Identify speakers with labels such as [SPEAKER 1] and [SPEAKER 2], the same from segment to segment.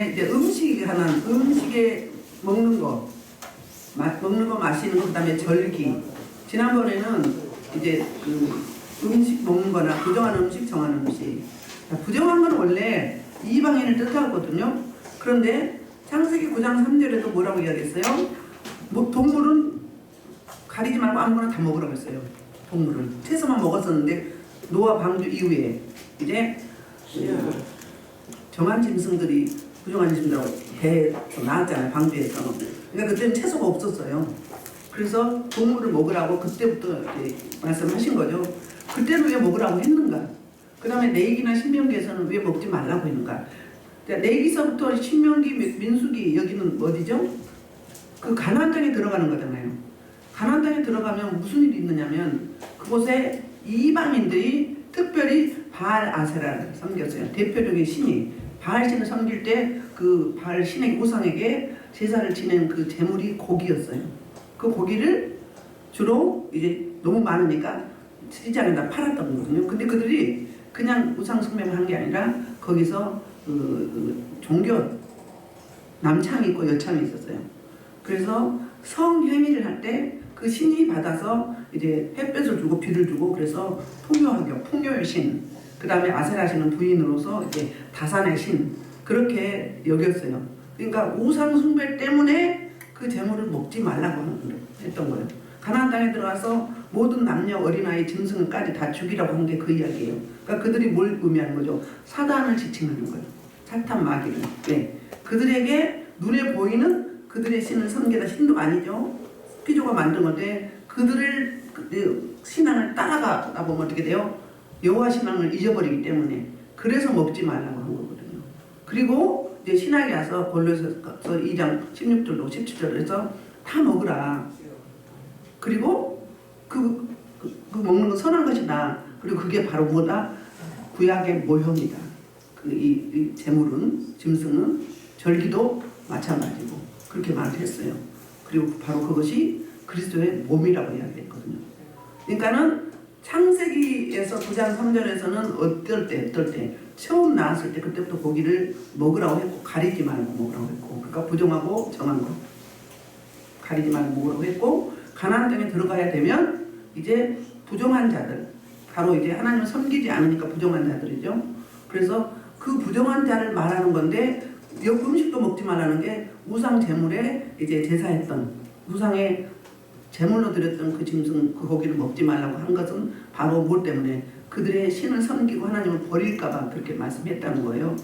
[SPEAKER 1] 이제 음식 하나, 음식에 먹는 거, 마시는 거, 그다음에 절기. 지난번에는 이제 그 음식 먹는 거나 부정한 음식, 정한 음식. 부정한 건 원래 이방인을 뜻하거든요. 그런데 창세기 9장 3절에도 뭐라고 이야기했어요? 뭐 동물은 가리지 말고 아무거나 다 먹으라고 했어요. 동물은 채소만 먹었었는데 노아 방주 이후에 이제 정한 짐승들이 부정한 짐승들하고 배에서 나왔잖아요. 방주에서. 그러니까 그때는 채소가 없었어요. 그래서 동물을 먹으라고 그때부터 이제 말씀하신 거죠. 그때는 왜 먹으라고 했는가? 그 다음에 레위기나 신명기에서는 왜 먹지 말라고 했는가? 레위기서부터 신명기, 민수기 여기는 어디죠? 그 가나안 땅에 들어가는 거잖아요. 가나안 땅에 들어가면 무슨 일이 있느냐면 그곳에 이방인들이 특별히 바알 아세라를 섬겼어요. 대표적인 신이 바알 신을 섬길 때 그 바알 신의 우상에게 제사를 지낸 그 제물이 고기였어요. 그 고기를 주로 이제 너무 많으니까 시장에다 팔았던 거거든요. 근데 그들이 그냥 우상 숭배만 한 게 아니라 거기서 종교 남창이 있고 여창이 있었어요. 그래서 성행위를 할 때 그 신이 받아서 이제 햇볕을 주고 비를 주고 그래서 풍요의 신, 그 다음에 아세라 신은 부인으로서 이제 다산의 신 그렇게 여겼어요. 그러니까 우상 숭배 때문에 그 제물을 먹지 말라고 했던 거예요. 가나안 땅에 들어가서 모든 남녀 어린아이 짐승까지 다 죽이라고 한 게 그 이야기예요. 그러니까 그들이 뭘 의미하는 거죠? 사단을 지칭하는 거예요. 사탄 마귀를. 네. 그들에게 눈에 보이는 그들의 신을 섬기다 신도 아니죠. 피조가 만든 건데 그들을 신앙을 따라가다 보면 어떻게 돼요? 여호와 신앙을 잊어버리기 때문에 그래서 먹지 말라고 한 거거든요. 그리고 이제 신학에 와서 골로새서 2장 16절로 17절에서 다 먹으라. 그리고 그 먹는 거 선한 것이다. 그리고 그게 바로 뭐다? 구약의 모형이다. 이 제물은 짐승은 절기도 마찬가지고 그렇게 말을 했어요. 그리고 바로 그것이 그리스도의 몸이라고 이야기했거든요. 그러니까는 창세기에서 9장 3절에서는 어떨 때 처음 나왔을 때 그때부터 고기를 먹으라고 했고 가리지 말고 먹으라고 했고 그러니까 부정하고 정한 거 가리지 말고 먹으라고 했고 가나안 땅에 들어가야 되면 이제 부정한 자들 바로 이제 하나님을 섬기지 않으니까 부정한 자들이죠. 그래서 그 부정한 자를 말하는 건데 음식도 먹지 말라는 게 우상 제물에 이제 제사했던 우상의 제물로 드렸던 그 짐승 그 고기를 먹지 말라고 한 것은 바로 뭘 때문에 그들의 신을 섬기고 하나님을 버릴까봐 그렇게 말씀했다는 거예요.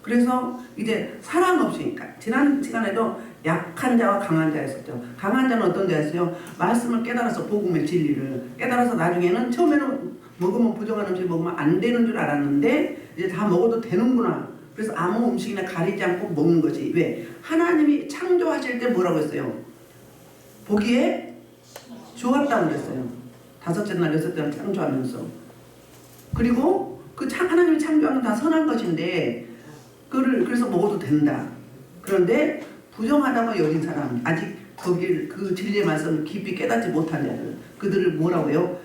[SPEAKER 1] 그래서 이제 사랑 없으니까 지난 시간에도 약한 자와 강한 자였었죠. 강한 자는 어떤 자였어요? 말씀을 깨달아서 복음의 진리를 깨달아서 나중에는 처음에는 먹으면 부정한 음식 먹으면 안 되는 줄 알았는데 이제 다 먹어도 되는구나. 그래서 아무 음식이나 가리지 않고 먹는 거지. 왜? 하나님이 창조하실 때 뭐라고 했어요? 보기에 좋았다고 그랬어요. 다섯째 날, 여섯째 날 창조하면서. 그리고 그 하나님이 창조한 건 다 선한 것인데 그래서 먹어도 된다. 그런데 부정하다고 여긴 사람, 아직 거기를 그 진리의 말씀을 깊이 깨닫지 못한 자들, 그들을 뭐라고 해요?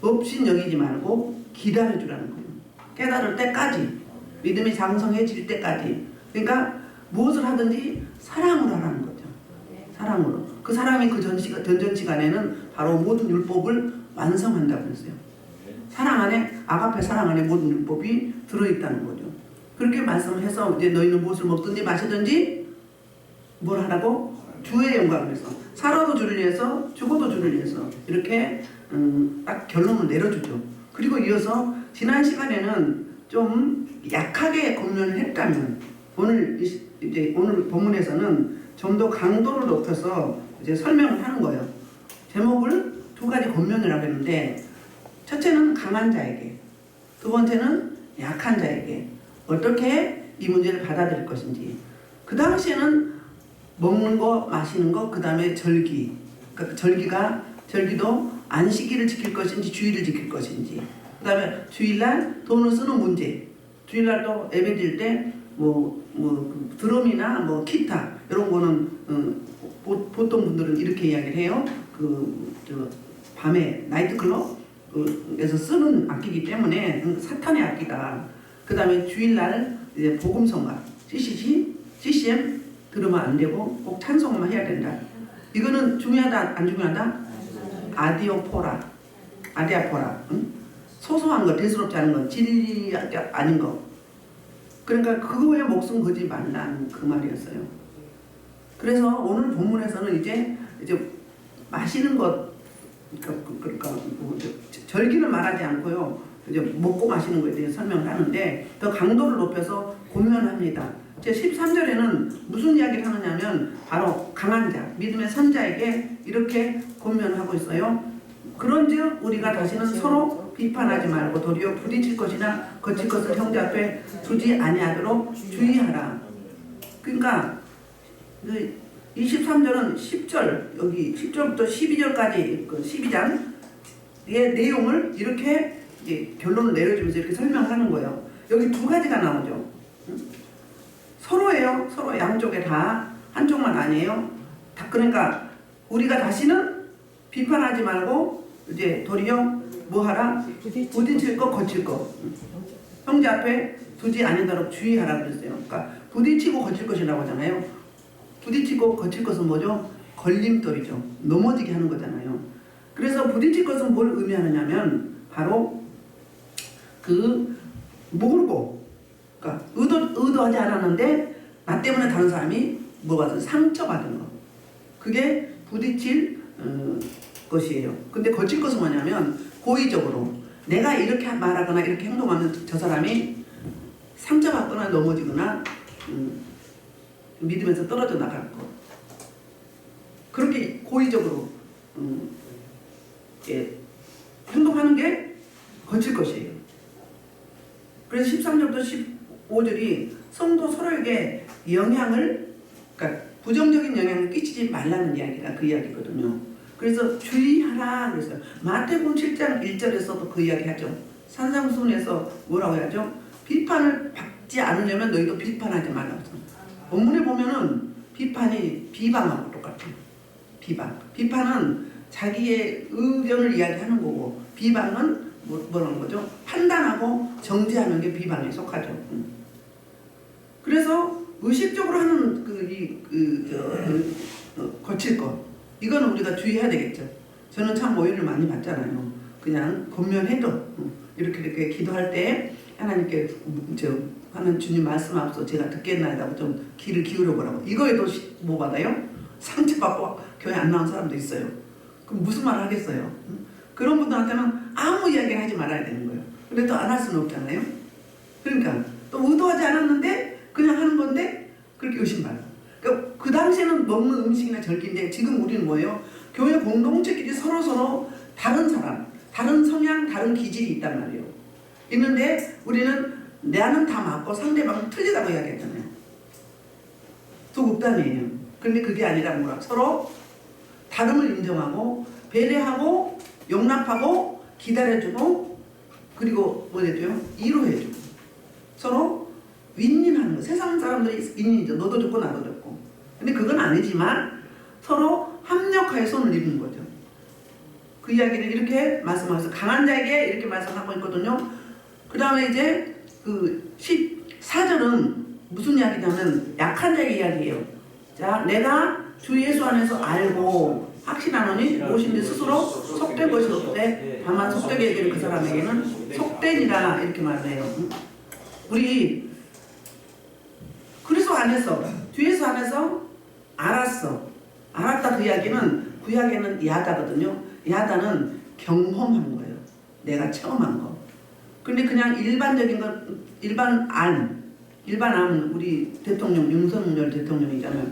[SPEAKER 1] 없인 여기지 말고 기다려주라는 거예요. 깨달을 때까지. 믿음이 장성해질 때까지. 그러니까 무엇을 하든지 사랑으로 하라는 거죠. 사랑으로. 그 사람이 그 전전 시간에는 바로 모든 율법을 완성한다고 했어요. 사랑 안에 아가페 사랑 안에 모든 율법이 들어있다는 거죠. 그렇게 말씀을 해서 이제 너희는 무엇을 먹든지 마시든지 뭘 하라고? 주의 영광을 위해서 살아도 주를 위해서 죽어도 주를 위해서 이렇게 딱 결론을 내려주죠. 그리고 이어서 지난 시간에는 좀 약하게 권면을 했다면 오늘 본문에서는 좀 더 강도를 높여서 이제 설명을 하는 거예요. 제목을 두 가지 권면을 하고 있는데 첫째는 강한 자에게, 두 번째는 약한 자에게 어떻게 이 문제를 받아들일 것인지. 그 당시에는 먹는 거, 마시는 거, 그 다음에 절기. 그러니까 절기도 안식일을 지킬 것인지 주일을 지킬 것인지. 그 다음에 주일날 돈을 쓰는 문제. 주일날도 예배 드릴 때 드럼이나 기타 이런 거는 보통 분들은 이렇게 이야기를 해요. 밤에 나이트클럽에서 쓰는 악기이기 때문에 사탄의 악기다. 그 다음에 주일날 이제 복음성가 CCC CCM 들으면 안 되고 꼭 찬송만 해야 된다. 이거는 중요하다 안 중요하다? 아디오포라, 아디아포라. 응? 소소한 거, 대수롭지 않은 거, 진리 아닌 거. 그러니까 그거에 목숨 걸지 말라는 그 말이었어요. 그래서 오늘 본문에서는 이제 마시는 것, 그러니까 뭐 절기를 말하지 않고요. 이제 먹고 마시는 것에 대해 설명을 하는데 더 강도를 높여서 고면합니다. 제 13절에는 무슨 이야기를 하느냐면 바로 강한 자, 믿음의 선자에게 이렇게 고면하고 있어요. 그런즉 우리가 다시는 서로 비판하지 말고 도리어 부딪힐 것이나 거칠 것을 형제 앞에 두지 아니하도록 주의하라. 그러니까 23절은 10절, 여기 10절부터 12절까지 그 12장의 내용을 이렇게 이제 결론을 내려주면서 이렇게 설명을 하는 거예요. 여기 두 가지가 나오죠. 서로예요. 서로 양쪽에 다, 한쪽만 아니에요. 다. 그러니까 우리가 다시는 비판하지 말고 이제 도리어 뭐하라? 부딪힐 거 거칠 거. 형제 앞에 두지 아니도록 주의하라 그랬어요. 그러니까 부딪히고 거칠 것이라고 하잖아요. 부딪히고 거칠 것은 뭐죠? 걸림돌이죠. 넘어지게 하는 거잖아요. 그래서 부딪힐 것은 뭘 의미하느냐면 바로 그 모르고, 그러니까 의도하지 않았는데 나 때문에 다른 사람이 뭐 받은 상처받은 거. 그게 부딪힐 것이에요. 근데 거칠 것은 뭐냐면 고의적으로 내가 이렇게 말하거나 이렇게 행동하면 저 사람이 상처받거나 넘어지거나 믿으면서 떨어져 나갈 것. 그렇게 고의적으로 행동하는 게 거칠 것이에요. 그래서 13절부터 15절이 성도 서로에게 영향을, 그러니까 부정적인 영향을 끼치지 말라는 이야기가 그 이야기거든요. 그래서 주의하라 그랬어요. 마태복음 7장 1절에서도 그 이야기 하죠. 산상수훈에서 뭐라고 하죠? 비판을 받지 않으려면 너희도 비판하지 말라고 했어요. 본문에 보면은 비판이 비방하고 똑같아요. 비판은 자기의 의견을 이야기하는 거고, 비방은 뭐라는 거죠? 판단하고 정죄하는 게 비방에 속하죠. 그래서 의식적으로 하는 거칠 것, 이거는 우리가 주의해야 되겠죠. 저는 참 오해를 많이 받잖아요. 그냥 권면해도 이렇게 기도할 때 하나님께 하는 주님 말씀 앞서 제가 듣겠나이다고 좀 귀를 기울여 보라고. 이거에도 뭐 받아요? 상처받고 교회 안 나온 사람도 있어요. 그럼 무슨 말을 하겠어요? 그런 분들한테는 아무 이야기를 하지 말아야 되는 거예요. 근데 또 안 할 수는 없잖아요. 그러니까 또 의도하지 않았는데 그냥 하는 건데 그렇게 의심받아. 그러니까 그 당시에는 먹는 음식이나 절기인데 지금 우리는 뭐예요? 교회 공동체끼리 서로 다른 사람, 다른 성향, 다른 기질이 있단 말이에요. 있는데 우리는 나는 다 맞고 상대방은 틀리다고 이야기했잖아요. 두 극단이에요. 그런데 그게 아니라 뭐라? 서로 다름을 인정하고 배려하고 용납하고 기다려주고 그리고 뭐 해줘요? 이로해주고 서로 윈윈하는 거. 세상 사람들이 윈윈이죠. 너도 좋고 나도 좋고. 근데 그건 아니지만 서로 합력하여 손을 입는 거죠. 그 이야기를 이렇게 말씀하셔서 강한 자에게 이렇게 말씀하고 있거든요. 그 다음에 이제 그 14절은 무슨 이야기냐면 약한 자의 이야기예요. 자, 내가 주 예수 안에서 알고 확신하노니 무엇인지 스스로 속된 것이 없되 다만 속되게 여기는 그 사람에게는 속되니라 이렇게 말해요. 우리 그리스도 안에서 주 예수 안에서 알았다. 그 이야기는 구약에는 야다거든요. 야다는 경험한 거예요. 내가 체험한 거. 근데 그냥 일반적인 것, 일반암 우리 대통령 윤석열 대통령이잖아요.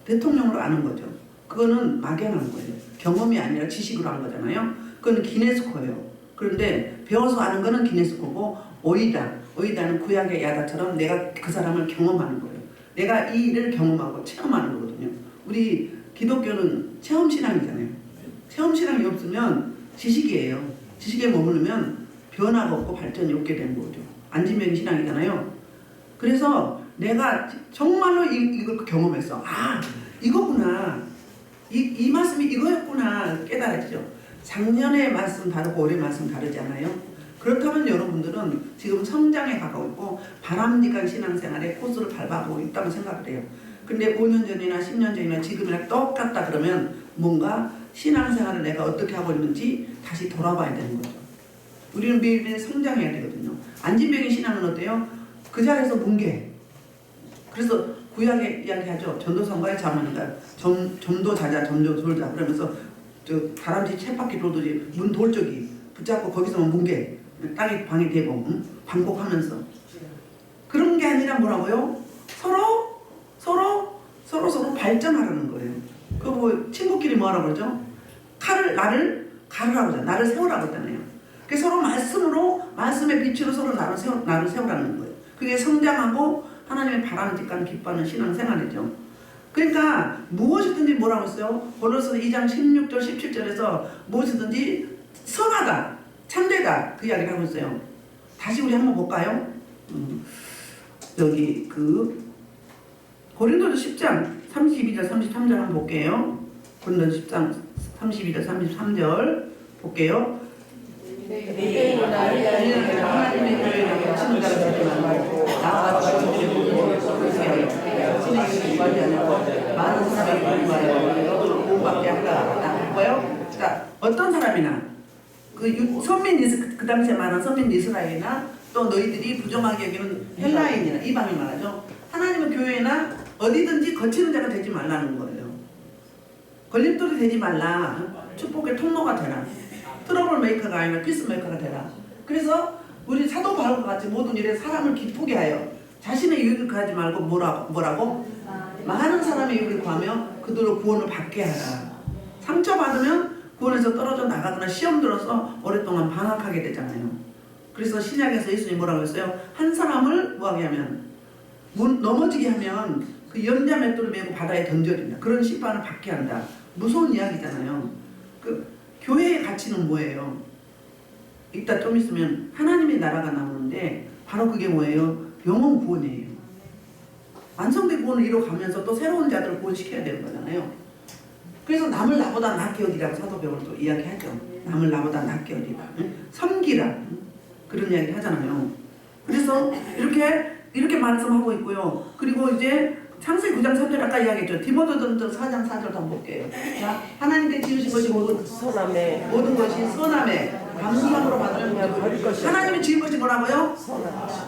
[SPEAKER 1] 대통령으로 아는 거죠. 그거는 막연한 거예요. 경험이 아니라 지식으로 한 거잖아요. 그건 기네스코예요. 그런데 배워서 아는 거는 기네스코고 오이다는 구약의 야다처럼 내가 그 사람을 경험하는 거예요. 내가 이 일을 경험하고 체험하는 거거든요. 우리 기독교는 체험신앙이잖아요. 체험신앙이 없으면 지식이에요. 지식에 머무르면 변화가 없고 발전이 없게 되는 거죠. 안진뱅이 신앙이잖아요. 그래서 내가 정말로 이걸 경험했어. 아, 이거구나. 이 말씀이 이거였구나 깨달아지죠. 작년의 말씀 다르고 올해 말씀 다르잖아요. 그렇다면 여러분들은 지금 성장에 가까워 있고 바람직한 신앙생활의 코스를 밟아보고 있다고 생각을 해요. 근데 5년 전이나 10년 전이나 지금이랑 똑같다 그러면 뭔가 신앙생활을 내가 어떻게 하고 있는지 다시 돌아봐야 되는 거죠. 우리는 매일매일 성장해야 되거든요. 안진병의 신앙은 어때요? 그 자리에서 뭉개. 그래서 구약에 이야기하죠. 전도성과의 자문이가 점도 자자 점도 돌자 그러면서 저 다람쥐 쳇바퀴 돌듯이 문 돌적이 붙잡고 거기서만 뭉개 땅에 방이 되고 반복하면서 그런 게 아니라 뭐라고요? 서로 발전하라는 거예요. 그 뭐 친구끼리 뭐하라고 그러죠? 나를 가르라고 하잖아요. 나를 세우라고 하잖아요. 그 서로 말씀의 빛으로 서로 나를 세우라는 거예요. 그게 성장하고 하나님의 바람직한 기뻐하는 신앙생활이죠. 그러니까 무엇이든지 뭐라고 했어요? 고린도서 2장 16절 17절에서 무엇이든지 선하다, 참되다 그 이야기를 하고 있어요. 다시 우리 한번 볼까요? 여기 고린도서 10장 32절 33절 한번 볼게요. 고린도서 10장 32절 33절 볼게요. 하나님의 교회를 거치는 자를 되지 말고 나와 진행이 구하지 않고 많은 사람이 구하여 구원받게 하라. 뭐예요? 그러니까 어떤 사람이나 그 당시에 말한 선민 이스라엘이나 또 너희들이 부정하게 여기는 헬라인이나 이방인 말하죠. 하나님의 교회나 어디든지 거치는 자가 되지 말라는 거예요. 걸림돌이 되지 말라. 축복의 통로가 되라. 트러블 메이커가 아니라 피스 메이커가 되라. 그래서 우리 사도 바울과 같이 모든 일에 사람을 기쁘게 하여 자신의 유익을 구하지 말고 뭐라고? 많은 사람의 유익을 구하며 그들로 구원을 받게 하라. 상처받으면 구원에서 떨어져 나가거나 시험 들어서 오랫동안 방학하게 되잖아요. 그래서 신약에서 예수님이 뭐라고 했어요? 한 사람을 뭐하게 하면 넘어지게 하면 그 연자 맷돌을 메고 바다에 던져진다. 그런 심판을 받게 한다. 무서운 이야기잖아요. 그 교회의 가치는 뭐예요? 이따 좀 있으면 하나님의 나라가 나오는데 바로 그게 뭐예요? 영혼 구원이에요. 완성된 구원을 이뤄가면서 또 새로운 자들을 구원시켜야 되는 거잖아요. 그래서 남을 나보다 낫게 여기라고 사도 바울도 이야기하죠. 남을 나보다 낫게 여기라. 섬기라. 그런 이야기 하잖아요. 그래서 이렇게 말씀하고 있고요. 그리고 이제 창세기 9장 3절 아까 이야기했죠. 디모데전서 4장 4절 한번 볼게요. 자, 하나님께 지으신 것이 모든 것이 선함에 감사함으로 받으면 하나님이 지은 것이 뭐라고요?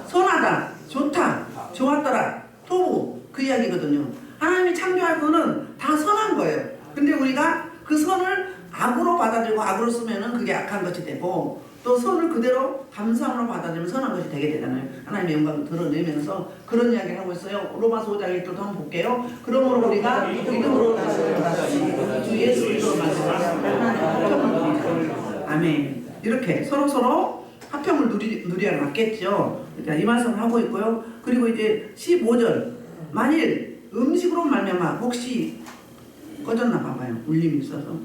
[SPEAKER 1] 선하다, 좋다, 좋았더라, 토부 그 이야기거든요. 하나님이 창조할 거는 다 선한 거예요. 근데 우리가 그 선을 악으로 받아들이고 악으로 쓰면은 그게 악한 것이 되고 또 선을 그대로 감사함으로 받아들이면 선한 것이 되게 되잖아요. 하나님의 영광을 드러내면서 그런 이야기를 하고 있어요. 로마서 5장 1절도 한번 볼게요. 그러므로 우리가 믿음으로 주 예수 그리스도로 아멘. 이렇게 서로 화평을 누리야 맞겠죠. 그러니까 이 말씀을 하고 있고요. 그리고 이제 15절 만일 음식으로 말미암아 혹시 꺼졌나 봐봐요. 울림이 있어서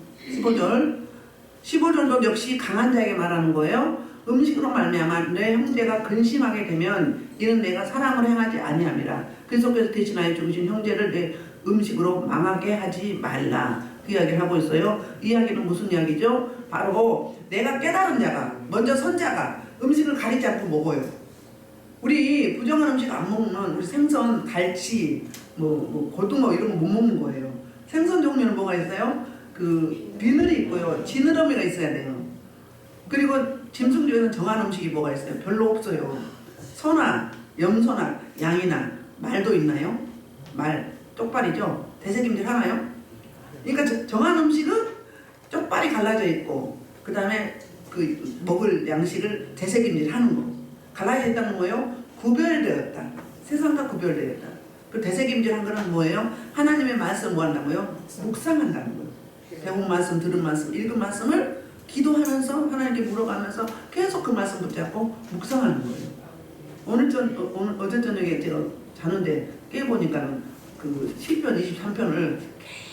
[SPEAKER 1] 15절도 역시 강한 자에게 말하는 거예요. 음식으로 말미암아 내 형제가 근심하게 되면 이는 내가 사랑을 행하지 아니함이라. 그리스도께서 대신하여 죽으신 형제를 내 음식으로 망하게 하지 말라. 그 이야기를 하고 있어요. 이 이야기는 무슨 이야기죠? 바로 내가 깨달은 자가 먼저 선자가 음식을 가리지 않고 먹어요. 우리 부정한 음식 안 먹는 우리 생선, 갈치, 고등어 이런 거 못 먹는 거예요. 생선 종류는 뭐가 있어요? 그 비늘이 있고요. 지느러미가 있어야 돼요. 그리고 짐승 중에는 정한 음식이 뭐가 있어요? 별로 없어요. 소나 염소나 양이나 말도 있나요? 말, 쪽발이죠. 대세김질 하나요? 그러니까 정한 음식은 쪽발이 갈라져 있고 그 다음에 그 먹을 양식을 대세김질 하는 거. 갈라져 있다는 거예요? 구별되었다. 세상과 구별되었다. 그 대세김질한 거는 뭐예요? 하나님의 말씀 뭐 한다고요? 묵상한다는 거예요. 배운 말씀, 들은 말씀, 읽은 말씀을 기도하면서 하나님께 물어가면서 계속 그 말씀 붙잡고 묵상하는 거예요. 어제 저녁에 제가 자는데 깨보니까는 그 시편 23편을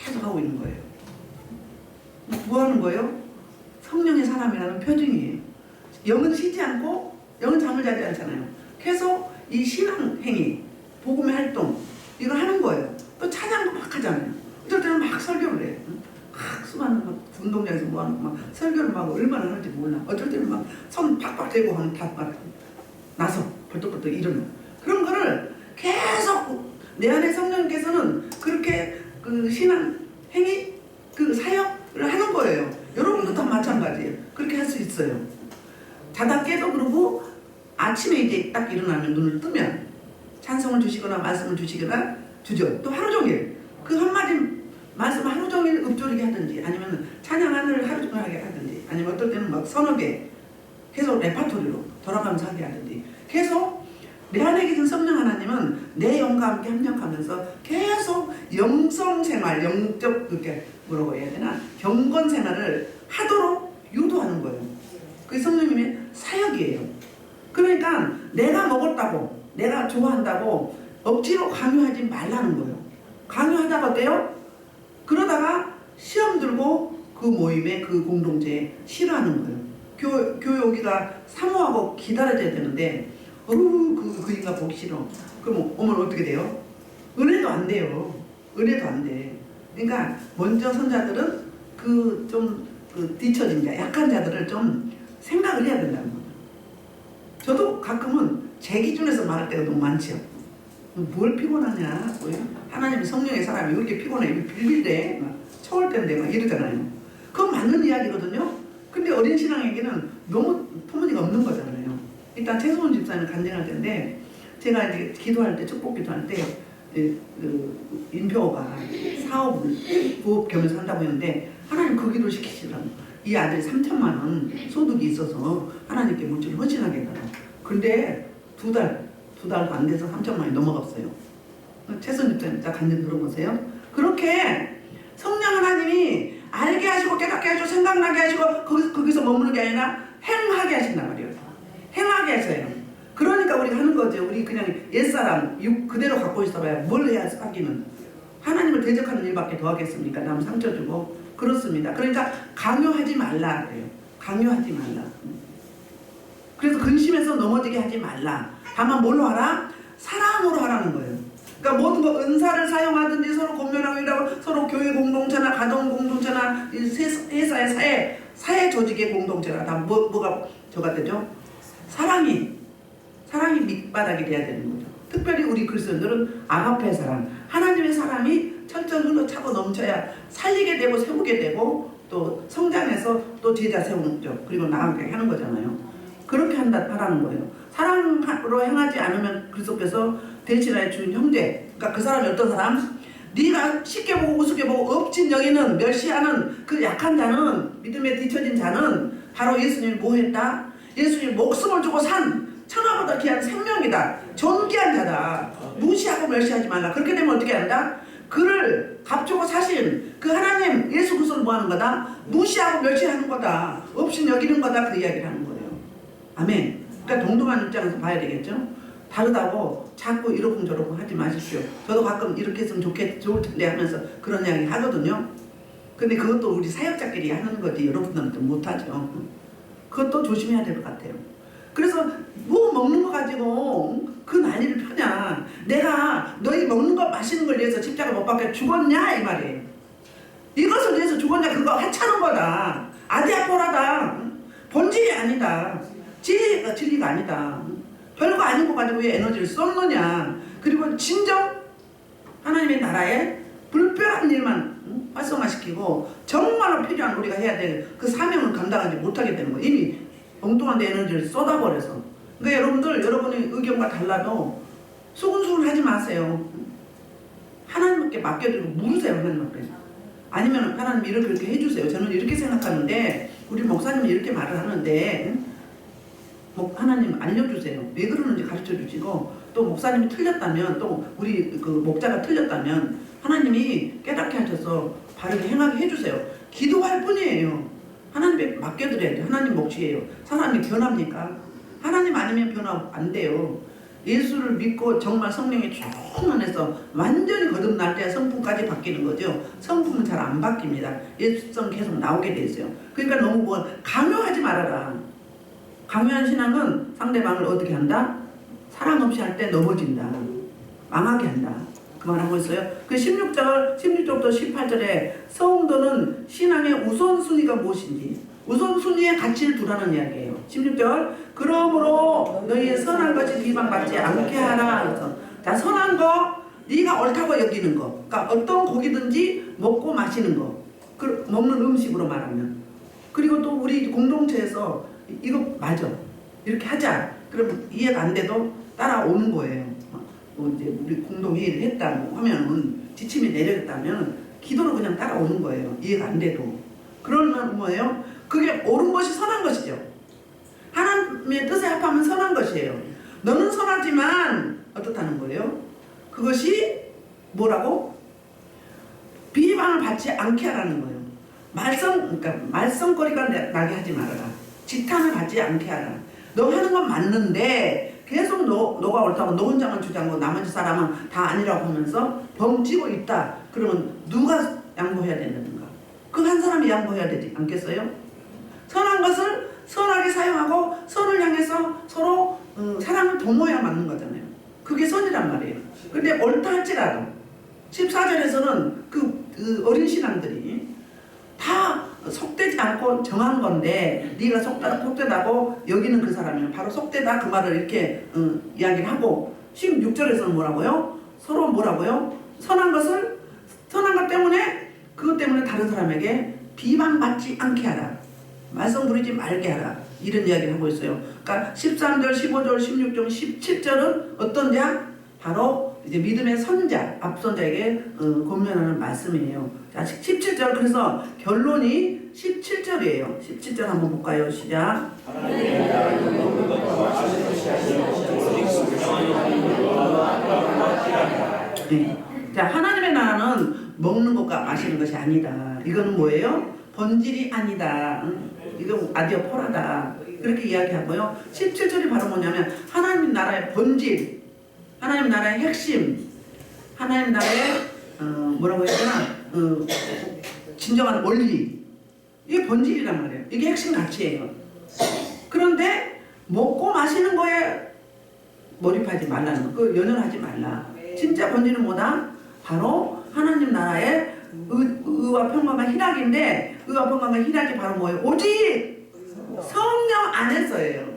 [SPEAKER 1] 계속 하고 있는 거예요. 뭐 하는 거예요? 성령의 사람이라는 표징이에요. 영은 쉬지 않고 영은 잠을 자지 않잖아요. 계속 이 신앙 행위, 복음의 활동 이거 하는 거예요. 또 찬양도 막 하잖아요. 어떨 때는 막 설교를 해요. 수많은 막 운동장에서 뭐하는 막 설교를 막 얼마나 하는지 몰라. 어쩔 때는 막 손 팍팍 대고 하면 다 막 나서 벌떡벌떡 일어나. 그런 거를 계속 내 안에 성령님께서는 그렇게 그 신앙 행위 그 사역을 하는 거예요. 여러분도 다 마찬가지예요. 그렇게 할 수 있어요. 자다 깨도 그러고 아침에 이제 딱 일어나면 눈을 뜨면 찬송을 주시거나 말씀을 주시거나 주죠. 또 하루 종일 그 한마디 말씀 하루 종일 읊조리게 하든지 아니면 찬양하늘 하루 종일 하게 하든지 아니면 어떨 때는 막 서너 개 계속 레파토리로 돌아가면서 하게 하든지 계속 내 안에 계신 성령 하나님은 내 영과 함께 협력하면서 계속 영성생활, 영적 그렇게 뭐라고 해야 되나 경건 생활을 하도록 유도하는 거예요. 그게 성령님의 사역이에요. 그러니까 내가 먹었다고 내가 좋아한다고 억지로 강요하지 말라는 거예요. 강요하다가 어때요? 그러다가 시험 들고 그 모임에 그 공동체에 싫어하는 거예요. 교회 오기가 사모하고 기다려져야 되는데 그 인간 보기 싫어. 그럼 어머니 어떻게 돼요? 은혜도 안 돼요. 은혜도 안 돼. 그러니까 먼저 선자들은 그 좀 뒤처진 자, 약한 자들을 좀 생각을 해야 된다는 거예요. 저도 가끔은 제 기준에서 말할 때가 너무 많지요. 뭘 피곤하냐? 하나님의 성령의 사람이 왜 이렇게 피곤해? 빌빌대? 처울 때인데 막 이러잖아요. 그건 맞는 이야기거든요. 근데 어린 신앙에게는 너무 터무니가 없는 거잖아요. 일단 최소원 집사님 간증할 때인데 제가 이제 기도할 때 축복 기도할 때 인표가 사업을 부업 겸해서 한다고 했는데 하나님 그 기도를 시키시더라고요. 이 아들이 3천만 원 소득이 있어서 하나님께 물질을 헌신하게 해달라. 근데 두 달도 안 돼서 3천만 원이 넘어갔어요. 최선 집사님 딱 간증 들어보세요. 그렇게 성령 하나님이 알게 하시고 깨닫게 하시고 생각나게 하시고 거기서 머무는 게 아니라 행하게 하신단 말이에요. 행하게 하셔요. 그러니까 우리가 하는 거죠. 우리 그냥 옛사람 육 그대로 갖고 있어봐야 뭘 해야 하기는 하나님을 대적하는 일밖에 더 하겠습니까? 남 상처 주고 그렇습니다. 그러니까 강요하지 말라 그래요. 강요하지 말라. 그래서 근심해서 넘어지게 하지 말라. 다만 뭘로 하라? 사랑으로 하라는 거예요. 그러니까 모든 거 은사를 사용하든지 서로 공멸하고 일하고 서로 교회 공동체나 가정 공동체나 회사의 사회 조직의 공동체나 다 뭐가 저가 되죠? 사랑이 밑바닥이 돼야 되는 거죠. 특별히 우리 그리스도인들은 아가페 사랑, 하나님의 사랑이 철저히 흘러차고 넘쳐야 살리게 되고 세우게 되고 또 성장해서 또 제자 세우죠. 그리고 나아가게 하는 거잖아요. 그렇게 하라는 거예요. 사랑으로 행하지 않으면 그리스도께서 대신하여 주는 형제, 그러니까 그 사람이 어떤 사람? 네가 쉽게 보고 우습게 보고 업진 여기는 멸시하는 그 약한 자는 믿음에 뒤처진 자는 바로 예수님이 뭐 했다? 예수님이 목숨을 주고 산 천하보다 귀한 생명이다. 존귀한 자다. 무시하고 멸시하지 말라. 그렇게 되면 어떻게 한다? 그를 값주고 사신 그 하나님 예수 그리스도를 뭐 하는 거다? 무시하고 멸시하는 거다. 없인 여기는 거다. 그 이야기를 하는 거예요. 아멘. 그러니까 동등한 입장에서 봐야 되겠죠. 다르다고 자꾸 이러쿵저러쿵 하지 마십시오. 저도 가끔 이렇게 했으면 좋을 텐데 하면서 그런 이야기 하거든요. 근데 그것도 우리 사역자끼리 하는 거지 여러분들은 못하죠. 그것도 조심해야 될 것 같아요. 그래서 뭐 먹는 거 가지고 그 난리를 펴냐. 내가 너희 먹는 거 마시는 걸 위해서 십자가 못 박혀 죽었냐 이 말이에요. 이것을 위해서 죽었냐 그거 하찮은 거다. 아디아포라다. 본질이 아니다. 진리가 아니다. 별거 아닌 거 가지고 왜 에너지를 쏟느냐. 그리고 진정 하나님의 나라에 불필요한 일만 활성화시키고 정말로 필요한 우리가 해야 될 그 사명을 감당하지 못하게 되는 거예요. 이미 엉뚱한 데 에너지를 쏟아버려서. 그러니까 여러분들 여러분의 의견과 달라도 수근수근 하지 마세요. 하나님께 맡겨드리고 물으세요. 하나님께. 아니면 하나님 이렇게 해주세요. 저는 이렇게 생각하는데 우리 목사님은 이렇게 말을 하는데 하나님 알려주세요. 왜 그러는지 가르쳐주시고 또 목사님이 틀렸다면 또 우리 그 목자가 틀렸다면 하나님이 깨닫게 하셔서 바르게 행하게 해주세요. 기도할 뿐이에요. 하나님께 맡겨드려야 돼요. 하나님 몫이에요. 사람이 변합니까? 하나님 아니면 변화 안 돼요. 예수를 믿고 정말 성령이 충만해서 완전히 거듭날 때 성품까지 바뀌는 거죠. 성품은 잘 안 바뀝니다. 예수성 계속 나오게 돼 있어요. 그러니까 너무 강요하지 말아라. 강요한 신앙은 상대방을 어떻게 한다? 사랑 없이 할 때 넘어진다. 망하게 한다. 그만하고 있어요. 그 16절부터 18절에 성도는 신앙의 우선순위가 무엇인지 우선순위의 가치를 두라는 이야기예요. 16절 그러므로 너희의 선한 것이 비방받지 않게 하라. 그래서 자, 선한 거 네가 옳다고 여기는 거, 그러니까 어떤 고기든지 먹고 마시는 거, 먹는 음식으로 말하면. 그리고 또 우리 공동체에서 이거 맞아, 이렇게 하자. 그러면 이해가 안 돼도 따라오는 거예요. 이제 우리 공동회의를 했다 하면은 지침이 내려졌다면 기도로 그냥 따라오는 거예요. 이해가 안 돼도. 그러면 뭐예요? 그게 옳은 것이 선한 것이죠. 하나님의 뜻에 합하면 선한 것이에요. 너는 선하지만 어떻다는 거예요? 그것이 뭐라고? 비방을 받지 않게 하라는 거예요. 그러니까 말썽거리가 나게 하지 말아라. 지탄을 받지 않게 하라. 너 하는 건 맞는데 계속 너가 옳다고 너 혼자만 주장하고 나머지 사람은 다 아니라고 하면서 범지고 있다. 그러면 누가 양보해야 되는가? 그 한 사람이 양보해야 되지 않겠어요? 선한 것을 선하게 사용하고 선을 향해서 서로 사랑을 도모해야 맞는 거잖아요. 그게 선이란 말이에요. 근데 옳다 할지라도 14절에서는 그 어린 신앙들이 다 속되지 않고 정한 건데 네가 속되다고 여기는 그 사람이면 바로 속되다 그 말을 이렇게 이야기를 하고 16절에서는 뭐라고요? 서로 뭐라고요? 선한 것 때문에 그것 때문에 다른 사람에게 비방받지 않게 하라. 말썽 부리지 말게 하라. 이런 이야기를 하고 있어요. 그러니까 13절, 15절, 16절, 17절은 어떤 자? 바로 이제 믿음의 선자, 앞선자에게 권면하는 말씀이에요. 자, 17절 그래서 결론이 17절이에요. 17절 한번 볼까요? 시작. 네. 자, 하나님의 나라는 먹는 것과 마시는 것이 아니다. 이거는 뭐예요? 본질이 아니다. 이거 아디오포라다. 그렇게 이야기하고요. 17절이 바로 뭐냐면 하나님 나라의 본질, 하나님 나라의 핵심, 하나님 나라의 뭐라고 해야 되나? 진정한 원리. 이게 본질이란 말이에요. 이게 핵심 가치예요. 그런데 먹고 마시는 거에 몰입하지 말라는 거. 연연하지 말라. 진짜 본질은 뭐다? 바로 하나님 나라의 의와 평강과 희락인데 의와 평강과 희락이 바로 뭐예요? 오직 성령 안에서예요.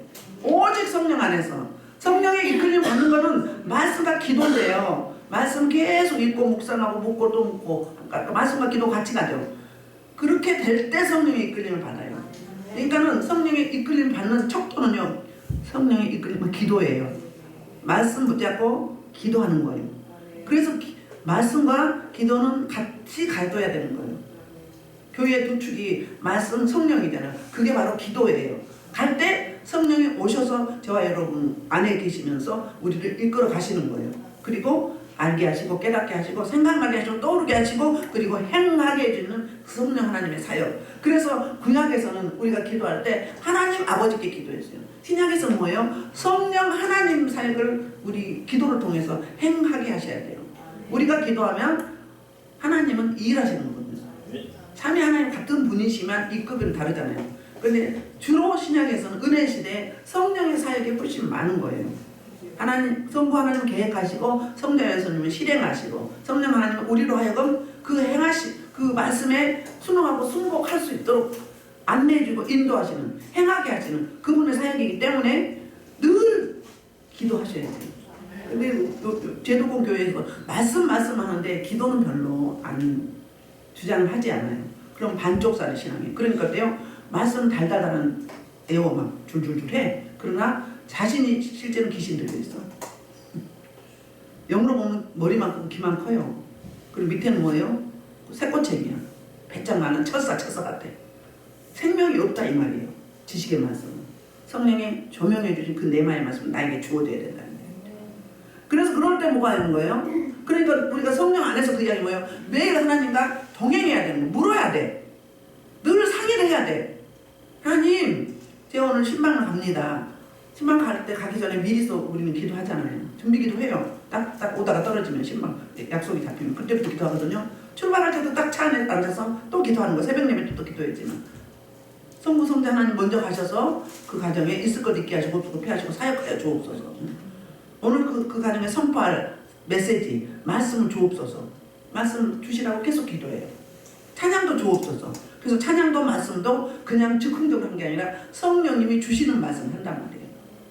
[SPEAKER 1] 오직 성령 안에서. 성령의 이끌림 받는 거는 말씀과 기도인데요. 말씀 계속 읽고 묵상하고 묻고 또 묻고 그러니까 말씀과 기도 같이 가죠. 그렇게 될 때 성령의 이끌림을 받아요. 그러니까는 성령의 이끌림 받는 척도는요. 성령의 이끌림은 기도예요. 말씀 붙잡고 기도하는 거예요. 그래서 말씀과 기도는 같이 가둬야 되는 거예요. 교회의 두 축이 말씀, 성령이잖아요. 그게 바로 기도예요. 갈 때 성령이 오셔서 저와 여러분 안에 계시면서 우리를 이끌어 가시는 거예요. 그리고 알게 하시고 깨닫게 하시고 생각나게 하시고 떠오르게 하시고 그리고 행하게 해주는 성령 하나님의 사역. 그래서 구약에서는 우리가 기도할 때 하나님 아버지께 기도했어요. 신약에서는 뭐예요? 성령 하나님 사역을 우리 기도를 통해서 행하게 하셔야 돼요. 우리가 기도하면 하나님은 일하시는 거거든요. 참이 하나님 같은 분이시만 입급은 다르잖아요. 그런데 주로 신약에서는 은혜 시대에 성령의 사역이 훨씬 많은 거예요. 하나님, 성부 하나님 계획하시고 성령 예수님은 실행하시고 성령 하나님은 우리로 하여금 그 말씀에 순응하고 순복할 수 있도록 안내해주고 인도하시는 행하게 하시는 그분의 사역이기 때문에 늘 기도하셔야 돼요. 근데 제도권 교회에서 말씀 하는데 기도는 별로 안 주장하지 않아요. 그럼 반쪽살이 신앙이에요. 그러니까 어때요? 말씀 달달달한 애워 막 줄줄줄 해. 그러나 자신이 실제로 귀신 들려 있어. 영으로 보면 머리만큼 귀만 커요. 그리고 밑에는 뭐예요? 새꼬챙이야. 배짱 많은 철사 같아. 생명이 없다 이 말이에요. 지식의 말씀은. 성령이 조명해 주신 그 내마의 말씀은 나에게 주어져야 된다는 거예요. 그래서 그럴 때 뭐가 되는 거예요? 그러니까 우리가 성령 안에서 그 이야기 뭐예요? 매일 하나님과 동행해야 되는 거예요. 물어야 돼. 늘 상의를 해야 돼. 하나님, 제가 오늘 신방을 갑니다. 신방 갈 때 가기 전에 미리서 우리는 기도하잖아요. 준비 기도해요. 딱 오다가 떨어지면 신방 약속이 잡히면 그때부터 기도하거든요. 출발할 때도 딱 차 안에 앉아서 또 기도하는 거. 새벽 예배 또 기도했지만 성부 성자 하나님 먼저 가셔서 그 가정에 있을 것 있게 하시고 부패하시고 사역하여 주옵소서. 오늘 그 가정에 선포할 메시지, 말씀을 주옵소서. 말씀 주시라고 계속 기도해요. 찬양도 주옵소서. 그래서 찬양도 말씀도 그냥 즉흥적으로 한 게 아니라 성령님이 주시는 말씀을 한단 말이에요.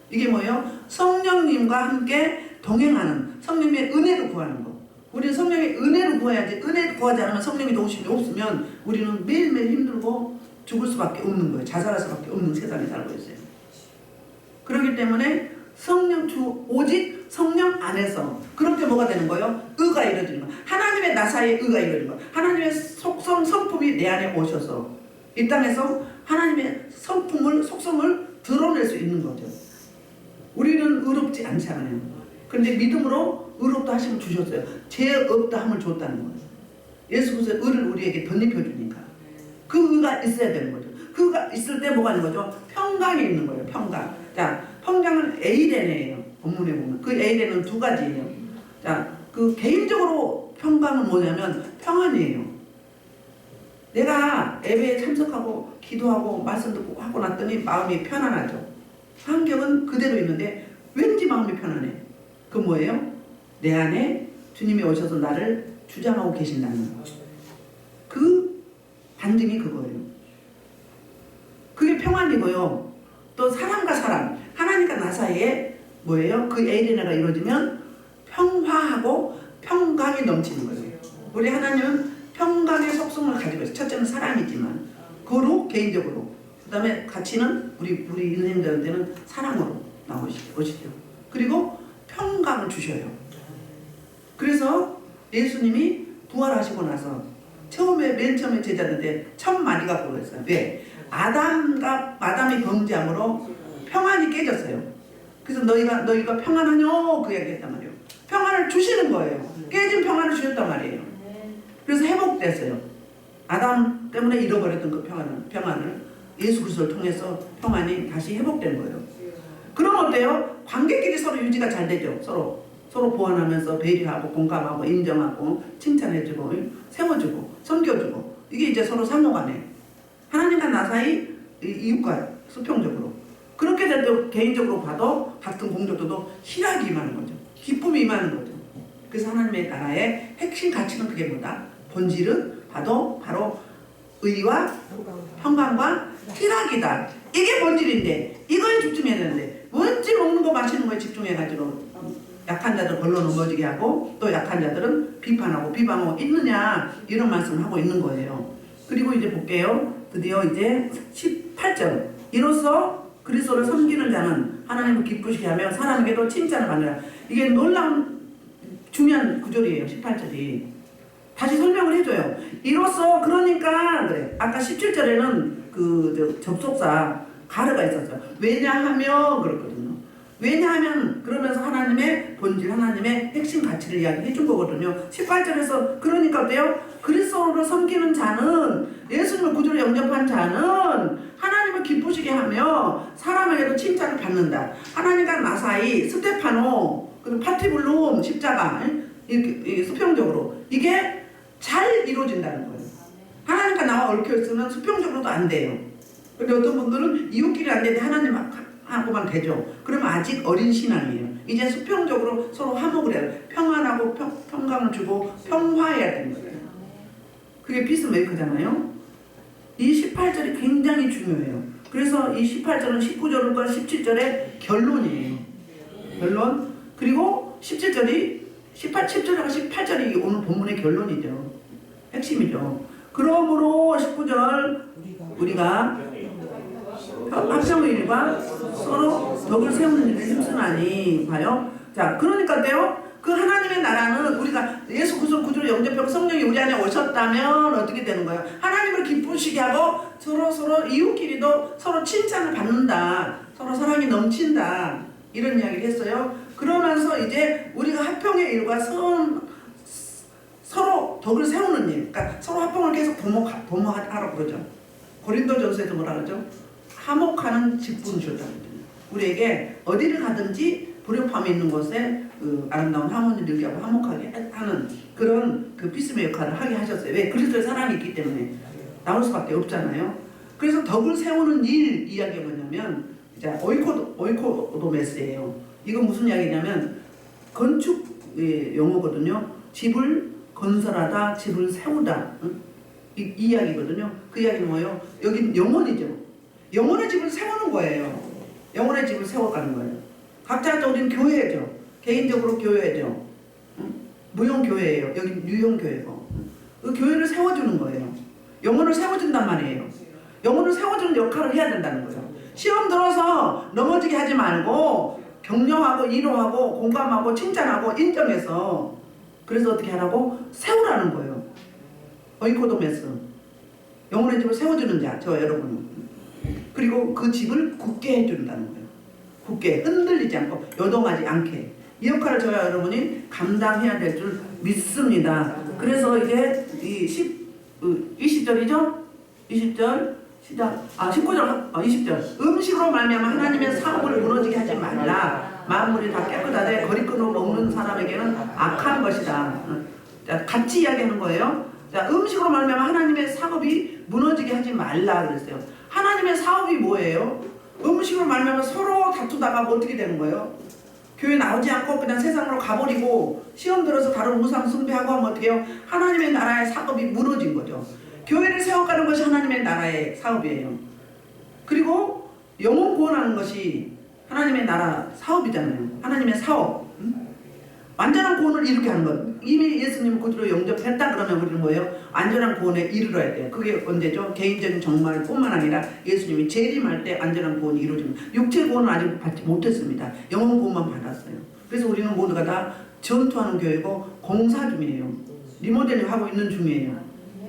[SPEAKER 1] 이게 뭐예요? 성령님과 함께 동행하는, 성령님의 은혜를 구하는 거. 우리는 성령의 은혜를 구해야지. 은혜를 구하지 않으면 성령의 도우심이 없으면 우리는 매일매일 힘들고 죽을 수밖에 없는 거예요. 자살할 수밖에 없는 세상에 살고 있어요. 그렇기 때문에 오직 성령 안에서 그렇게 뭐가 되는 거예요? 의가 이루어지는 거예요. 하나님의 나 사이에 의가 이루어지는 거예요. 하나님의 속성, 성품이 내 안에 오셔서 이 땅에서 하나님의 속성을 드러낼 수 있는 거죠. 우리는 의롭지 않잖아요. 그런데 믿음으로 의롭다 하심을 주셨어요. 죄 없다 함을 줬다는 거예요. 예수 그리스도의 의를 우리에게 덧입혀 주니까 그 의가 있어야 되는 거죠. 그 의가 있을 때 뭐가 있는 거죠? 평강이 있는 거예요. 평강. 자, 평강은 에이레네예요. 본문에 보면 그 에이레는 두 가지예요. 자, 그 개인적으로 평강은 뭐냐면 평안이에요. 내가 예배에 참석하고 기도하고 말씀 듣고 하고 났더니 마음이 편안하죠. 환경은 그대로 있는데 왠지 마음이 편안해. 그 뭐예요? 내 안에 주님이 오셔서 나를 주장하고 계신다는 거. 그 반증이 그거예요. 그게 평안이고요. 또 사람과 사람, 하나님과 나 사이에 뭐예요? 그 에이레나가 이루어지면 평화하고 평강이 넘치는 거예요. 우리 하나님은 평강의 속성을 가지고 있어요. 첫째는 사랑이지만 그로 개인적으로, 그 다음에 가치는 우리 인생들한테는 사랑으로 나오시죠. 그리고 평강을 주셔요. 그래서 예수님이 부활하시고 나서 맨 처음에 제자들한테 천만이가 그거였어요. 왜? 아담이 범죄함으로 평안이 깨졌어요. 그래서 너희가 평안하뇨? 그 얘기 했단 말이에요. 평안을 주시는 거예요. 깨진 평안을 주셨단 말이에요. 그래서 회복됐어요. 아담 때문에 잃어버렸던 그 평안을 예수 그리스도를 통해서 평안이 다시 회복된 거예요. 그럼 어때요? 관계끼리 서로 유지가 잘 되죠. 서로 보완하면서 배려하고 공감하고 인정하고 칭찬해주고 세워주고 섬겨주고, 이게 이제 서로 상호간에 하나님과 나 사이 이웃과 수평적으로 그렇게 될 때 개인적으로 봐도 같은 공적도도 희락이 임하는 거죠. 기쁨이 임하는 거죠. 그래서 하나님의 나라의 핵심 가치는 그게 뭐다? 본질은 바로 의와 평강과 희락이다. 이게 본질인데 이거에 집중해야 되는데 뭔지 먹는 거 마시는 거에 집중해가지고 약한 자들 걸러 넘어지게 하고 또 약한 자들은 비판하고 비방하고 있느냐, 이런 말씀을 하고 있는 거예요. 그리고 이제 볼게요. 드디어 이제 18절. 이로써 그리스도를 섬기는 자는 하나님을 기쁘시게 하며 사람에게도 칭찬을 받느라. 이게 놀라운 중요한 구절이에요. 18절이. 다시 설명을 해줘요. 이로써 그러니까 그래. 아까 17절에는 그 접속사 가르가 있었죠. 왜냐하며 그랬거든요. 왜냐하면 그러면서 하나님의 본질, 하나님의 핵심 가치를 이야기해 준 거거든요. 18절에서 그러니까 어때요? 그리스도를 섬기는 자는, 예수님을 구주로 영접한 자는 하나님을 기쁘시게 하며 사람에게도 칭찬을 받는다. 하나님과 나 사이 스테파노, 파티블룸, 십자가, 이렇게 수평적으로 이게 잘 이루어진다는 거예요. 하나님과 나와 얽혀 있으면 수평적으로도 안 돼요. 근데 어떤 분들은 이웃끼리 안 되는데 하나님하고만 되죠. 그러면 아직 어린 신앙이에요. 이제 수평적으로 서로 화목을 해요. 평안하고 평강을 주고 평화해야 되는 거예요. 그게 피스메이커잖아요. 이 18절이 굉장히 중요해요. 그래서 이 18절은 19절과 17절의 결론이에요. 결론. 그리고 17절이 17절과 18절이 오늘 본문의 결론이죠. 핵심이죠. 그러므로 19절 우리가 합성의 일과 서로 덕을 세우는 일을 힘쓰나니 봐요. 자, 그러니까 어때요? 그 하나님의 나라는 우리가 예수 그리스도 구주로 영접하고 성령이 우리 안에 오셨다면 어떻게 되는 거예요? 하나님을 기쁘시게 하고 서로 이웃끼리도 서로 칭찬을 받는다. 서로 사랑이 넘친다. 이런 이야기를 했어요. 그러면서 이제 우리가 합평의 일과 서로 덕을 세우는 일, 그러니까 서로 합평을 계속 도모하라고 그러죠. 고린도전서에도 뭐라 그러죠? 화목하는 직분을 줬다거든요. 우리에게 어디를 가든지 불협화음이 있는 곳에 그 아름다운 하모니를 느끼고 화목하게 하는 그런 그 피스의 역할을 하게 하셨어요. 왜? 그리스도의 사랑이 있기 때문에 나올 수밖에 없잖아요. 그래서 덕을 세우는 일 이야기가 뭐냐면 이제 오이코도메스예요. 이건 무슨 이야기냐면 건축 용어거든요. 집을 건설하다, 집을 세우다. 이 이야기거든요. 그 이야기는 뭐예요? 여긴 영혼이죠. 영혼의 집을 세우는 거예요. 영혼의 집을 세워가는 거예요. 각자 우리는 교회죠. 개인적으로 교회죠. 무용교회예요. 여긴 유용교회고. 그 교회를 세워주는 거예요. 영혼을 세워준단 말이에요. 영혼을 세워주는 역할을 해야 된다는 거예요. 시험 들어서 넘어지게 하지 말고 격려하고 위로하고 공감하고 칭찬하고 인정해서 그래서 어떻게 하라고? 세우라는 거예요. 오이코도메스. 영혼의 집을 세워주는 자, 저 여러분은. 그리고 그 집을 굳게 해준다는 거예요. 굳게 흔들리지 않고 요동하지 않게. 이 역할을 저와 여러분이 감당해야 될 줄 믿습니다. 그래서 이제 이 20절이죠? 20절 시작. 19절, 20절. 음식으로 말미암아 하나님의 사업을 무너지게 하지 말라. 만물이 다 깨끗하되 거리끈으로 먹는 사람에게는 악한 것이다. 자, 같이 이야기하는 거예요. 자, 음식으로 말미암아 하나님의 사업이 무너지게 하지 말라 그랬어요. 하나님의 사업이 뭐예요? 음식으로 말미암아 서로 다투다가 뭐 어떻게 되는 거예요? 교회 나오지 않고 그냥 세상으로 가버리고 시험 들어서 다른 우상 숭배하고 하면 어떻게 해요? 하나님의 나라의 사업이 무너진 거죠. 교회를 세워가는 것이 하나님의 나라의 사업이에요. 그리고 영혼 구원하는 것이 하나님의 나라 사업이잖아요. 하나님의 사업. 완전한 구원을 이루게 하는 것. 이미 예수님 그대로 영접했다 그러면 우리는 뭐예요? 완전한 구원에 이르러야 돼요. 그게 언제죠? 개인적인 정말뿐만 아니라 예수님이 재림할 때 완전한 구원이 이루어집니다. 육체 구원은 아직 받지 못했습니다. 영혼 구원만 받았어요. 그래서 우리는 모두가 다 전투하는 교회고 공사 중이에요. 리모델링 하고 있는 중이에요.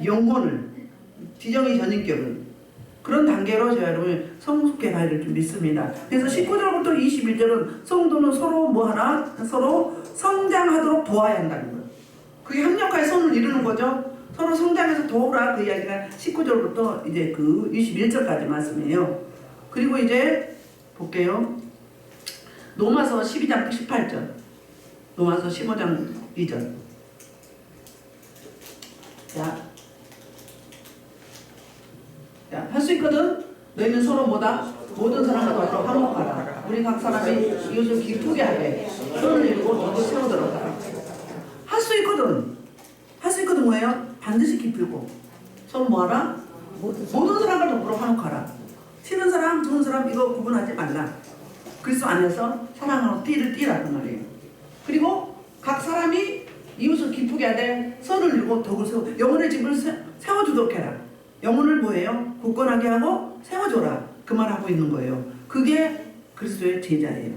[SPEAKER 1] 영혼을 지정의 전인격을 그런 단계로 제가 여러분 성숙해 가야 될 줄 믿습니다. 그래서 19절부터 21절은 성도는 서로 뭐하라? 서로 성장하도록 도와야 한다는 거예요. 그게 협력하여 선을 이루는 거죠. 서로 성장해서 도우라 그 이야기가 19절부터 이제 그 21절까지 말씀이에요. 그리고 이제 볼게요. 로마서 12장 18절. 로마서 15장 2절. 자, 할 수 있거든. 너희는 서로 뭐다? 모든 사람과 더불어 화목하라. 우리 각 사람이 이웃을 기쁘게 하되 손을 이루고 너도 세우도록 하라. 할 수 있거든. 할 수 있거든 뭐예요? 반드시 기쁘고 서로 뭐하라? 모든 사람과 더불어 화목하라. 싫은 사람, 좋은 사람 이거 구분하지 말라. 그리스도 안에서 사랑하고 띠를 띠라는 말이에요. 그리고 각 사람이 이웃을 기쁘게 하되 선을 이루고 덕을 세워 영혼의 집을 세워주도록 해라. 영혼을 뭐예요? 굳건하게 하고 세워줘라. 그 말하고 있는 거예요. 그게 그리스도의 제자예요.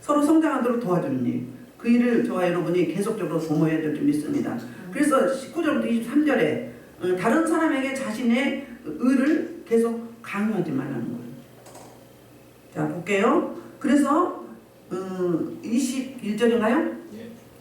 [SPEAKER 1] 서로 성장하도록 도와주는 일. 그 일을 저와 여러분이 계속적으로 도모해야 될 줄 믿습니다. 그래서 19절부터 23절에 다른 사람에게 자신의 의를 계속 강요하지 말라는 거예요. 자, 볼게요. 그래서 21절인가요?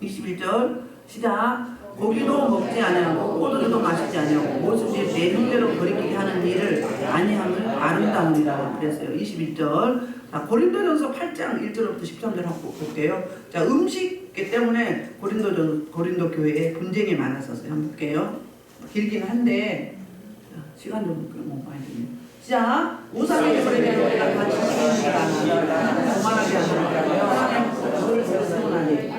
[SPEAKER 1] 21절 시작. 고기도 먹지 아니하고 포도주도 마시지 아니하고 모습이 내 형제로 거리끼게 하는 일을 아니함을 아름다움이라 그랬어요. 21절. 자, 고린도전서 8장 1절부터 13절 한번 볼게요. 자, 음식 때문에 고린도 교회에 분쟁이 많았었어요. 한번 볼게요. 길긴 한데 시간 좀 많이 드네요. 자, 우상의 거리는 우리가 다 지키는 줄 아나 오만하게 하는 그를 세우나니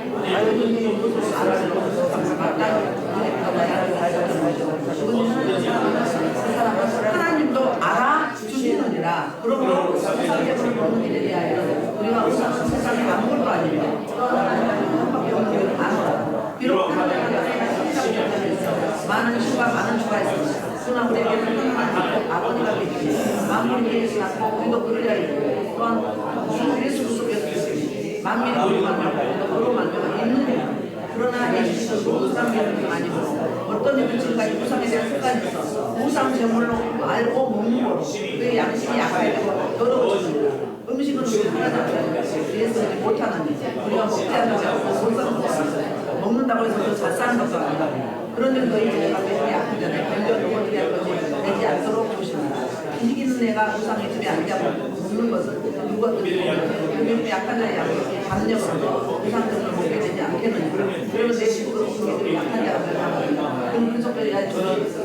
[SPEAKER 1] 하나님도 알아주시느니라. 그러므로 우상의 거리를 먹는 일에 대하여 우리가 우상은 세상에 아무것도 아니며 또 하나님은 한밖에 없는 일을 아노라. 비록 많은 주가 많은 주가 있습니다. 그러나 우리에게는 아버지가 계시니 만물이 계시고 우리도 그를 알고 또한 예수 그리스도께서 계시니 만민이 우리만 말고 그로 만들어 있느니라. 그러나 예수께서 모든 사람이 아니고 어떤 이는 지금까지 우상에 대한 습관이 있어 우상 제물로 알고 먹는 거로 그의 양심이 약하고 더러워집니다. 음식은 우리 하나도 안 예수님이 못하는 일 우리가 먹지 않는다고 먹는다고 해서 더 잘 사는 것도 아니고 그런데 너희들이 내가 약하잖아요. 견뎌도 어떻게 할 건지 내지 않도록 조심하라. 이기는 내가 우상의 집에 앉아고 먹는 것은 누가 듣고 약한 자의 양심이 담력으로 우상들을 먹게 되지 않겠느냐. 그러면 내 식구로 우리들이 약한 자가 되라. 그럼 그 속에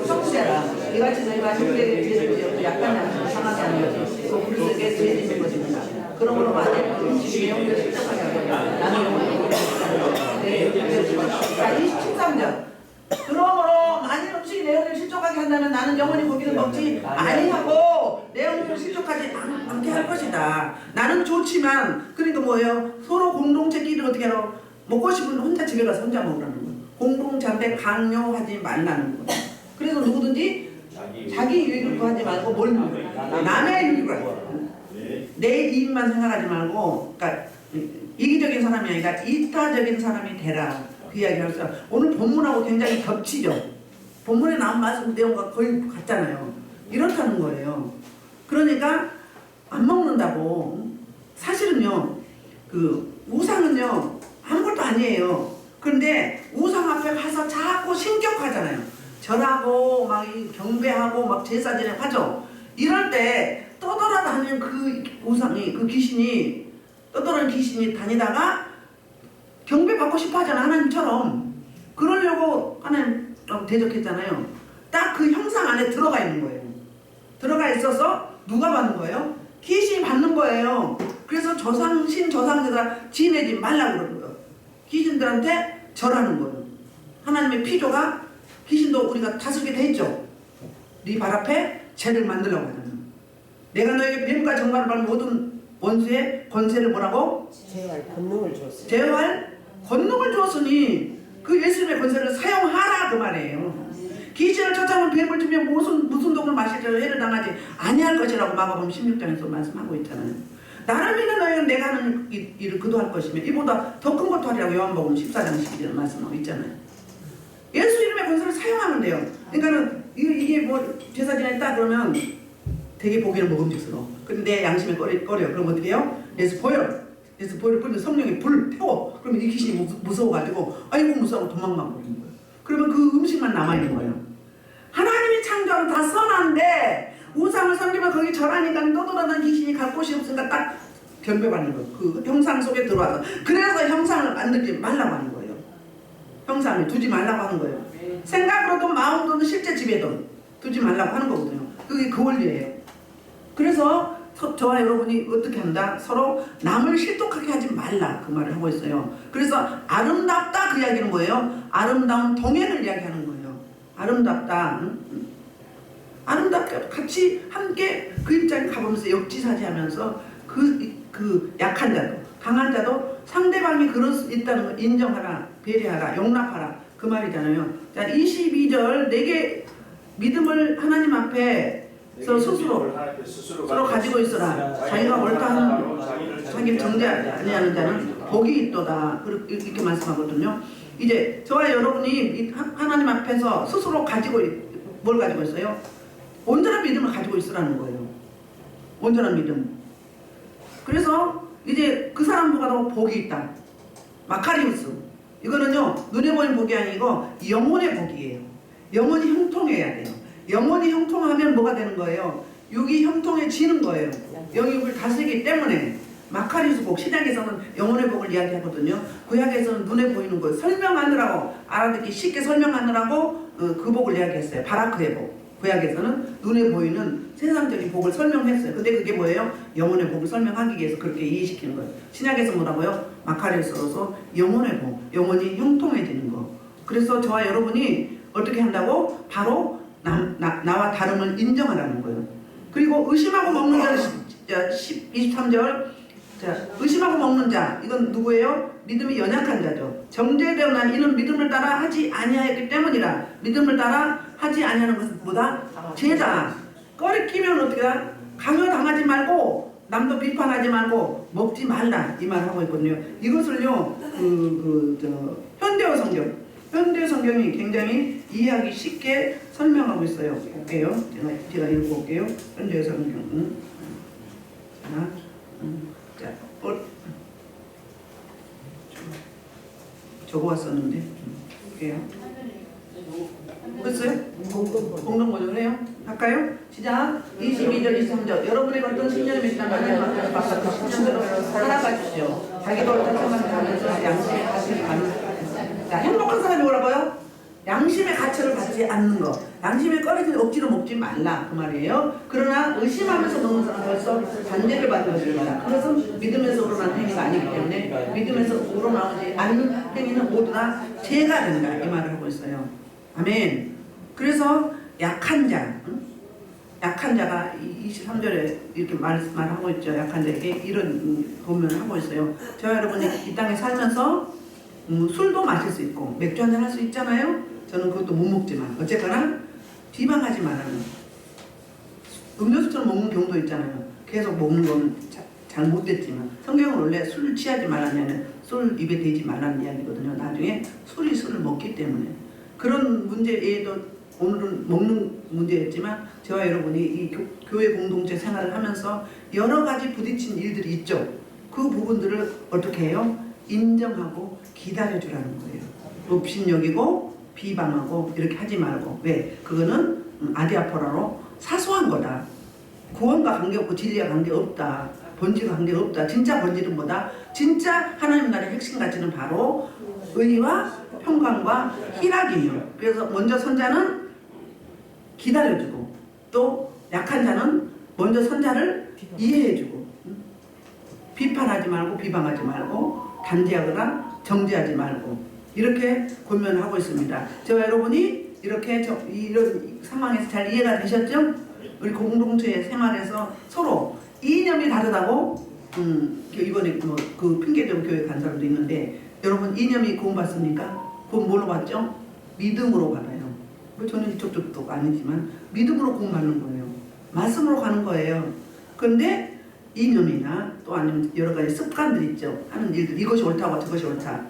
[SPEAKER 1] 성수해라. 이같이 너희가 형제에게 죄를 지었고 약한 양심을 상하게 하는 것이 또 그리스도에게 죄짓는 것입니다. 그러므로 만약 음식이 형제를 실족하게 하고 나는 영원히 자, 13절. 그러므로 만일 음식이 내 영혼을 실족하게 한다면 나는 영원히 고기를 먹지 아니하고 내 영혼을 실족하지 않게 할 것이다. 나는 좋지만 그러니까 뭐예요? 서로 공동체끼리 어떻게 하라고? 먹고 싶으면 혼자 집에 가서 혼자 먹으라는 거예요. 공동체한테 강요하지 말라는 거예요. 그래서 누구든지 자기 유익을 구하지 말고 뭘 남의 유익을 구하고 내 이익만 생각하지 말고 그러니까 이기적인 사람이 아니라 이타적인 사람이 되라. 그 이야기를 했어요. 오늘 본문하고 굉장히 겹치죠. 본문에 나온 말씀 내용과 거의 같잖아요. 이렇다는 거예요. 그러니까 안 먹는다고. 사실은요, 그 우상은요 아무것도 아니에요. 그런데 우상 앞에 가서 자꾸 신격하잖아요. 절하고 막 경배하고 막 제사 지내고 하죠. 이럴 때 떠돌아다니는 그 우상이 그 귀신이 떠돌아다니는 귀신이 다니다가 경배받고 싶어 하잖아. 하나님처럼. 그러려고 하나님 대적했잖아요. 딱 그 형상 안에 들어가 있는 거예요. 들어가 있어서 누가 받는 거예요? 귀신이 받는 거예요. 그래서 저상제사 지내지 말라고 그러는 거예요. 귀신들한테 절하는 거예요. 하나님의 피조가 귀신도 우리가 다스리게 돼 있죠. 네 발 앞에 죄를 만들려고 하잖아요. 내가 너에게 뱀과 정갈을 받은 모든 원수의 권세를 뭐라고?
[SPEAKER 2] 제어할 권능을 주었어요.
[SPEAKER 1] 제어할 권능을 주었으니 그 예수님의 권세를 사용하라 그 말이에요. 귀신을 쫓아오면 뱀을 주면 무슨 독을 마시려 해를 당하지 아니할 것이라고 마가복음 16장에서 말씀하고 있잖아요. 나를 믿는 너희는 내가 하는 일을 그도 할 것이며 이보다 더 큰 것도 하리라고 요한복음 14장 12절 말씀하고 있잖아요. 예수 이름의 권세를 사용하면 돼요. 그러니까는 이게 뭐 제사 지냈다 그러면 되게 보기는 먹음직스러워. 근데 내 양심에 꺼려. 그럼 어떻게 해요? 예수 보여. 그래서 보혈을 뿌리면 성령이 불 태워. 그러면 이 귀신이 무서워가지고 아이고 무서워하고 도망만 버리는 거예요. 그러면 그 음식만 남아있는 거예요. 하나님이 창조한 다 선한데 우상을 섬기면 거기 절하니까 떠돌아다니는 귀신이 갈 곳이 없으니까 딱 경배받는 거예요. 그 형상 속에 들어와서. 그래서 형상을 만들지 말라고 하는 거예요. 형상을 두지 말라고 하는 거예요. 생각으로든 마음으로든 실제 집에든 두지 말라고 하는 거거든요. 그게 그 원리예요. 그래서 저와 여러분이 어떻게 한다? 서로 남을 실족하게 하지 말라 그 말을 하고 있어요. 그래서 아름답다 그 이야기는 뭐예요? 아름다운 동행을 이야기하는 거예요. 아름답다. 아름답게 같이 함께 그 입장에 가보면서 역지사지하면서 그 약한 자도 강한 자도 상대방이 그럴 수 있다는 걸 인정하라, 배려하라, 용납하라 그 말이잖아요. 자 22절 내게 믿음을 하나님 앞에 스스로 가지고 있어라. 자기가 옳다는 자기를 정죄하지 아니하는 자는 복이 있도다. 이렇게 말씀하거든요. 이제 저와 여러분이 하나님 앞에서 스스로 뭘 가지고 있어요? 온전한 믿음을 가지고 있으라는 거예요. 온전한 믿음. 그래서 이제 그 사람보다 더 복이 있다. 마카리우스. 이거는요 눈에 보이는 복이 아니고 영혼의 복이에요. 영혼이 형통해야 돼요. 영혼이 형통하면 뭐가 되는 거예요? 육이 형통해지는 거예요. 영육을 다스리기 때문에. 마카리우스 복, 신약에서는 영혼의 복을 이야기하거든요. 구약에서는 눈에 보이는 거 설명하느라고 알아듣기 쉽게 설명하느라고 그 복을 이야기했어요. 바라크의 복. 구약에서는 눈에 보이는 세상적인 복을 설명했어요. 근데 그게 뭐예요? 영혼의 복을 설명하기 위해서 그렇게 이해시키는 거예요. 신약에서 뭐라고요? 마카리우스로서 영혼의 복, 영혼이 형통해지는 거. 그래서 저와 여러분이 어떻게 한다고? 바로 나와 다름을 인정하라는 거예요. 그리고 의심하고 먹는 자 23절 자 의심하고 먹는 자 이건 누구예요? 믿음이 연약한 자죠. 정죄되었나니 이는 믿음을 따라 하지 아니하였기 때문이라. 믿음을 따라 하지 아니하는 것은 뭐다? 죄다. 꺼리끼면 어떻게 다 강요당하지 말고 남도 비판하지 말고 먹지 말라 이 말 하고 있거든요. 이것을요 현대어 성경이 굉장히 이해하기 쉽게 설명하고 있어요. 볼게요. 제가 읽어볼게요. 현대어 성경. 자, 적어왔었는데 볼게요. 됐어요? 공동 번역을 해요? 할까요? 시작! 22절, 23절 여러분의 어떤 신념이 있다면 하나님 앞에서 바깥 신념대로 살아가십시오. 자기도 옳다는 생각을 하면서 양심의 가슴이 가는 자, 행복한 사람이 뭐라고요? 양심의 가치를 받지 않는 거. 양심에 꺼려진 억지로 먹지 말라 그 말이에요. 그러나 의심하면서 먹는 사람은 벌써 단죄를 받는 것입니다. 그것은 믿음에서 우러난 행위가 아니기 때문에 믿음에서 우러나오지 않는 행위는 모두 다 죄가 된다 이 말을 하고 있어요. 아멘. 그래서 약한 자가 23절에 이렇게 말하고 있죠. 약한 자에게 이런 고면을 하고 있어요. 저와 여러분이 이 땅에 살면서 술도 마실 수 있고 맥주 한잔 할 수 있잖아요. 저는 그것도 못 먹지만 어쨌거나 비방하지 말라는, 음료수처럼 먹는 경우도 있잖아요. 계속 먹는 건 잘 못됐지만 성경은 원래 술 취하지 말라는, 술 입에 대지 말라는 이야기거든요. 나중에 술을 먹기 때문에. 그런 문제 외에도 오늘은 먹는 문제였지만 저와 여러분이 이 교회 공동체 생활을 하면서 여러 가지 부딪힌 일들이 있죠. 그 부분들을 어떻게 해요? 인정하고 기다려주라는 거예요. 업신여기고 비방하고 이렇게 하지 말고. 왜? 그거는 아디아포라로 사소한 거다. 구원과 관계없고 진리와 관계없다. 본질과 관계없다. 진짜 본질은 뭐다? 진짜 하나님 나라의 핵심 가치는 바로 의와 평강과 희락이며, 그래서 먼저 선자는 기다려주고 또 약한 자는 먼저 선자를 이해해주고, 비판하지 말고 비방하지 말고 단죄하거나 정죄하지 말고 이렇게 권면을 하고 있습니다. 저와 여러분이 이렇게 이런 상황에서 잘 이해가 되셨죠? 우리 공동체 생활에서 서로 이념이 다르다고 이번에 그 핑계대고 교회 간 사람도 있는데, 여러분 이념이 구원받습니까? 구원 뭘로 받죠? 믿음으로 받아요. 저는 이쪽도 아니지만 믿음으로 구원받는 거예요. 말씀으로 가는 거예요. 그런데 이념이나 또 아니면 여러 가지 습관들 있죠. 하는 일들, 이것이 옳다고 저것이 옳다,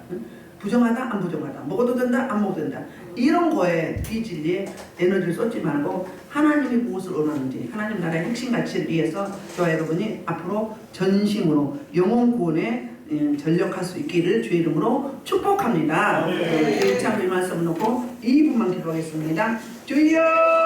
[SPEAKER 1] 부정하다 안 부정하다, 먹어도 된다 안 먹어도 된다, 이런 거에 비진리에 에너지를 쏟지 말고 하나님이 무엇을 원하는지, 하나님 나라의 핵심 가치를 위해서 저와 여러분이 앞으로 전심으로 영혼 구원에 전력할 수 있기를 주의 이름으로 축복합니다. 참 이 말씀 놓고 2분만 기도하겠습니다. 주여